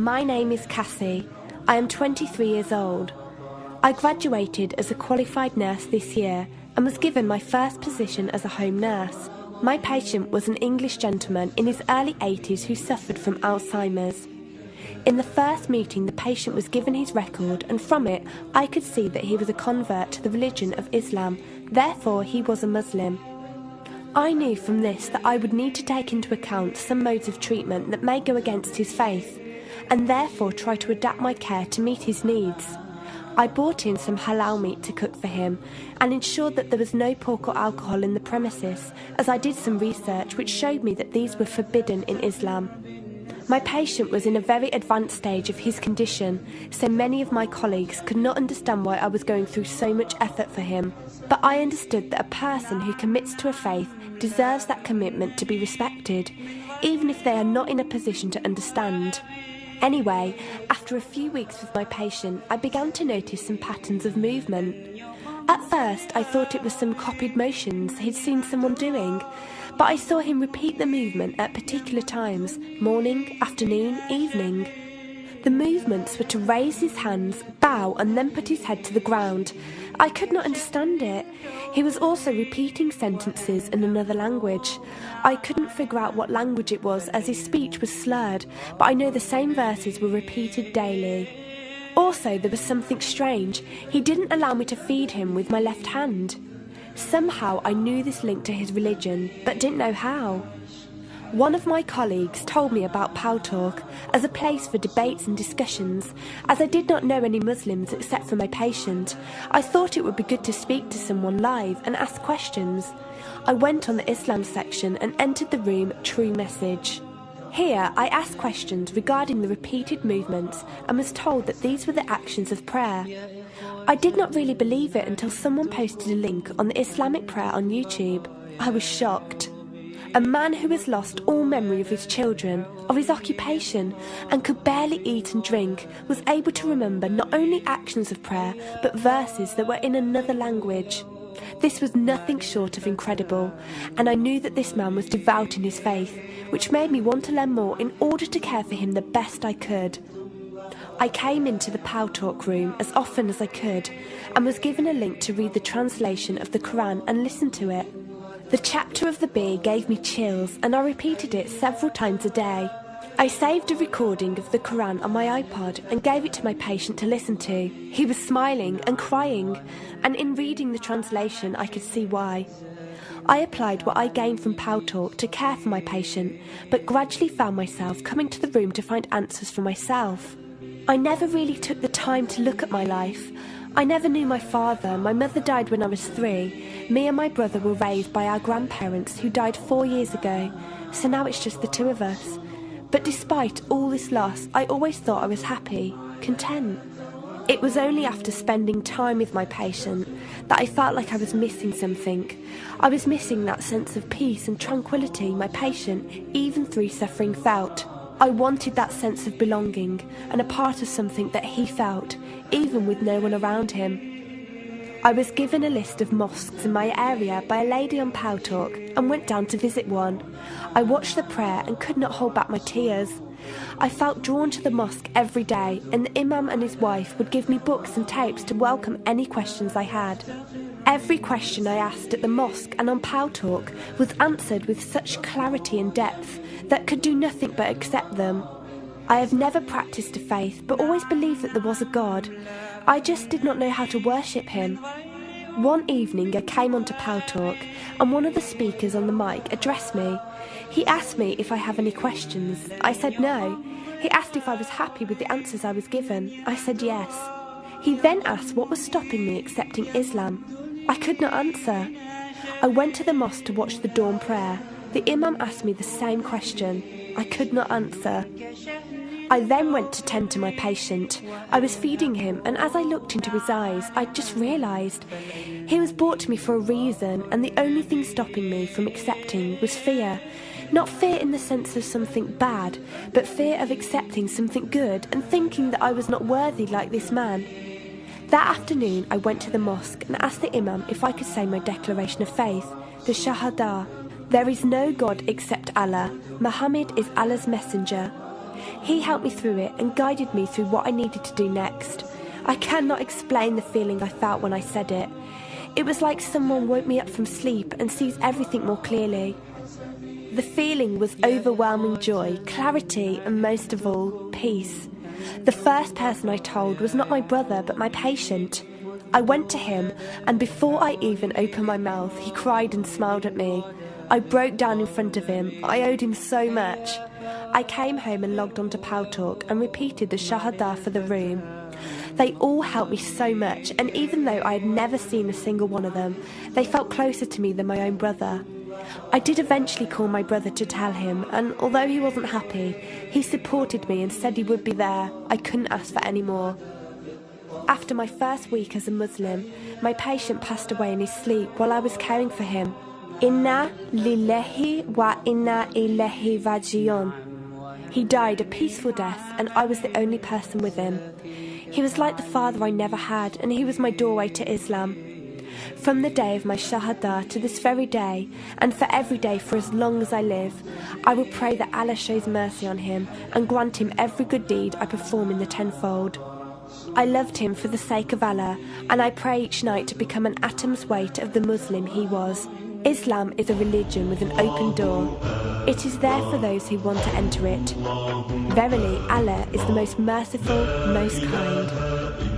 My name is Cassie. I am 23 years old. I graduated as a qualified nurse this year and was given my first position as a home nurse. My patient was an English gentleman in his early 80s who suffered from Alzheimer's. In the first meeting, the patient was given his record, and from it I could see that he was a convert to the religion of Islam, therefore he was a Muslim. I knew from this that I would need to take into account some modes of treatment that may go against his faith, and therefore try to adapt my care to meet his needs. I bought in some halal meat to cook for him and ensured that there was no pork or alcohol in the premises, as I did some research which showed me that these were forbidden in Islam. My patient was in a very advanced stage of his condition, so many of my colleagues could not understand why I was going through so much effort for him. But I understood that a person who commits to a faith deserves that commitment to be respected, even if they are not in a position to understand. Anyway, after a few weeks with my patient, I began to notice some patterns of movement. At first, I thought it was some copied motions he'd seen someone doing, but I saw him repeat the movement at particular times, morning, afternoon, evening. The movements were to raise his hands, bow, and then put his head to the ground. I could not understand it. He was also repeating sentences in another language. I couldn't figure out what language it was as his speech was slurred, but I know the same verses were repeated daily. Also, there was something strange. He didn't allow me to feed him with my left hand. Somehow I knew this linked to his religion, but didn't know how. One of my colleagues told me about Pal Talk as a place for debates and discussions. As I did not know any Muslims except for my patient, I thought it would be good to speak to someone live and ask questions. I went on the Islam section and entered the room True Message. Here I asked questions regarding the repeated movements and was told that these were the actions of prayer. I did not really believe it until someone posted a link on the Islamic prayer on YouTube. I was shocked. A man who has lost all memory of his children, of his occupation, and could barely eat and drink, was able to remember not only actions of prayer, but verses that were in another language. This was nothing short of incredible, and I knew that this man was devout in his faith, which made me want to learn more in order to care for him the best I could. I came into the Pal Talk room as often as I could, and was given a link to read the translation of the Quran and listen to it. The chapter of the bee gave me chills, and I repeated it several times a day. I saved a recording of the Quran on my iPod and gave it to my patient to listen to. He was smiling and crying, and in reading the translation I could see why. I applied what I gained from Pal Talk to care for my patient, but gradually found myself coming to the room to find answers for myself. I never really took the time to look at my life. I never knew my father. My mother died when I was 3. Me and my brother were raised by our grandparents who died 4 years ago, so now it's just the two of us. But despite all this loss, I always thought I was happy, content. It was only after spending time with my patient that I felt like I was missing something. I was missing that sense of peace and tranquility my patient, even through suffering, felt. I wanted that sense of belonging and a part of something that he felt, even with no one around him. I was given a list of mosques in my area by a lady on Pal Talk and went down to visit one. I watched the prayer and could not hold back my tears. I felt drawn to the mosque every day, and the imam and his wife would give me books and tapes to welcome any questions I had. Every question I asked at the mosque and on Pal Talk was answered with such clarity and depth that could do nothing but accept them. I have never practiced a faith, but always believed that there was a God. I just did not know how to worship him. One evening I came onto Pal Talk, and one of the speakers on the mic addressed me. He asked me if I have any questions. I said no. He asked if I was happy with the answers I was given. I said yes. He then asked what was stopping me accepting Islam. I could not answer. I went to the mosque to watch the dawn prayer. The imam asked me the same question. I could not answer. I then went to tend to my patient. I was feeding him, and as I looked into his eyes, I just realised he was brought to me for a reason, and the only thing stopping me from accepting was fear. Not fear in the sense of something bad, but fear of accepting something good and thinking that I was not worthy like this man. That afternoon I went to the mosque and asked the imam if I could say my declaration of faith, the Shahada. There is no God except Allah. Muhammad is Allah's messenger. He helped me through it and guided me through what I needed to do next. I cannot explain the feeling I felt when I said it. It was like someone woke me up from sleep and sees everything more clearly. The feeling was overwhelming joy, clarity, and most of all, peace. The first person I told was not my brother, but my patient. I went to him, and before I even opened my mouth, he cried and smiled at me. I broke down in front of him. I owed him so much. I came home and logged onto Paltalk and repeated the Shahada for the room. They all helped me so much, and even though I had never seen a single one of them, they felt closer to me than my own brother. I did eventually call my brother to tell him, and although he wasn't happy, he supported me and said he would be there. I couldn't ask for any more. After my first week as a Muslim, my patient passed away in his sleep while I was caring for him. Inna lillahi wa inna ilayhi raji'un. He died a peaceful death, and I was the only person with him. He was like the father I never had, and he was my doorway to Islam. From the day of my Shahada to this very day, and for every day for as long as I live, I will pray that Allah shows mercy on him and grant him every good deed I perform in the tenfold. I loved him for the sake of Allah, and I pray each night to become an atom's weight of the Muslim he was. Islam is a religion with an open door. It is there for those who want to enter it. Verily, Allah is the most merciful, most kind.